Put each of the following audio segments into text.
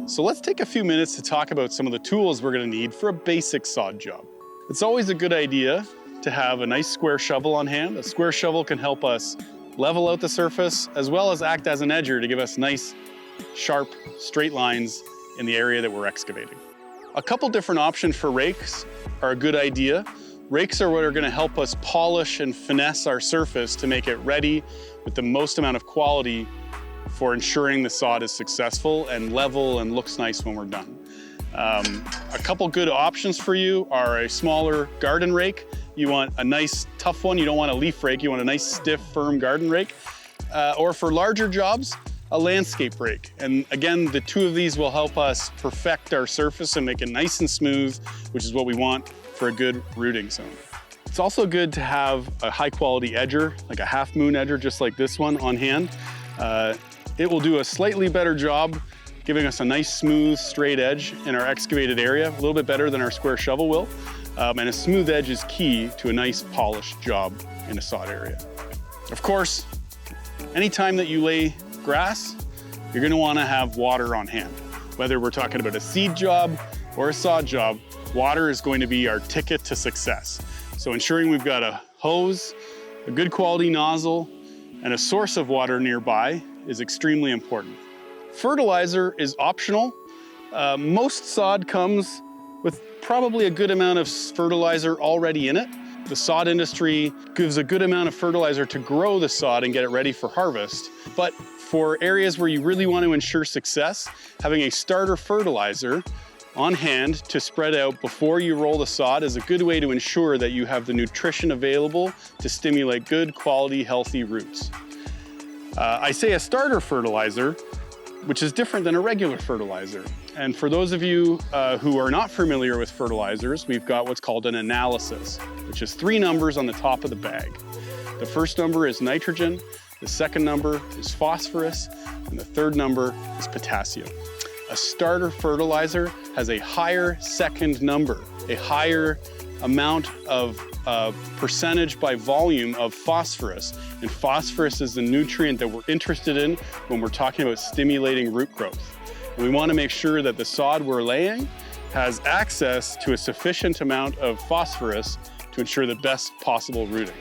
So let's take a few minutes to talk about some of the tools we're going to need for a basic sod job. It's always a good idea to have a nice square shovel on hand. A square shovel can help us level out the surface as well as act as an edger to give us nice, sharp, straight lines in the area that we're excavating. A couple different options for rakes are a good idea. Rakes are what are going to help us polish and finesse our surface to make it ready with the most amount of quality for ensuring the sod is successful and level and looks nice when we're done. A couple good options for you are a smaller garden rake. You want a nice tough one. You don't want a leaf rake. You want a nice stiff, firm garden rake. Or for larger jobs, a landscape rake. And again, the two of these will help us perfect our surface and make it nice and smooth, which is what we want for a good rooting zone. It's also good to have a high quality edger, like a half moon edger, just like this one on hand. It will do a slightly better job giving us a nice, smooth, straight edge in our excavated area, a little bit better than our square shovel will. And a smooth edge is key to a nice, polished job in a sod area. Of course, anytime that you lay grass, you're gonna wanna have water on hand. Whether we're talking about a seed job or a sod job, water is going to be our ticket to success. So ensuring we've got a hose, a good quality nozzle, and a source of water nearby is extremely important. Fertilizer is optional. Most sod comes with probably a good amount of fertilizer already in it. The sod industry gives a good amount of fertilizer to grow the sod and get it ready for harvest. But for areas where you really want to ensure success, having a starter fertilizer on hand to spread out before you roll the sod is a good way to ensure that you have the nutrition available to stimulate good quality, healthy roots. I say a starter fertilizer, which is different than a regular fertilizer. And for those of you who are not familiar with fertilizers, we've got what's called an analysis, which is 3 numbers on the top of the bag. The first number is nitrogen, the second number is phosphorus, and the third number is potassium. A starter fertilizer has a higher second number, a higher amount of percentage by volume of phosphorus. And phosphorus is the nutrient that we're interested in when we're talking about stimulating root growth. And we want to make sure that the sod we're laying has access to a sufficient amount of phosphorus to ensure the best possible rooting.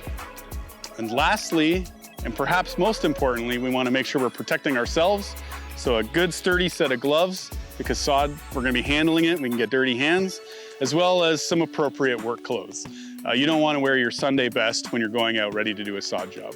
And lastly, and perhaps most importantly, we want to make sure we're protecting ourselves. So a good sturdy set of gloves, because sod, we're going to be handling it, we can get dirty hands, as well as some appropriate work clothes. You don't want to wear your Sunday best when you're going out ready to do a sod job.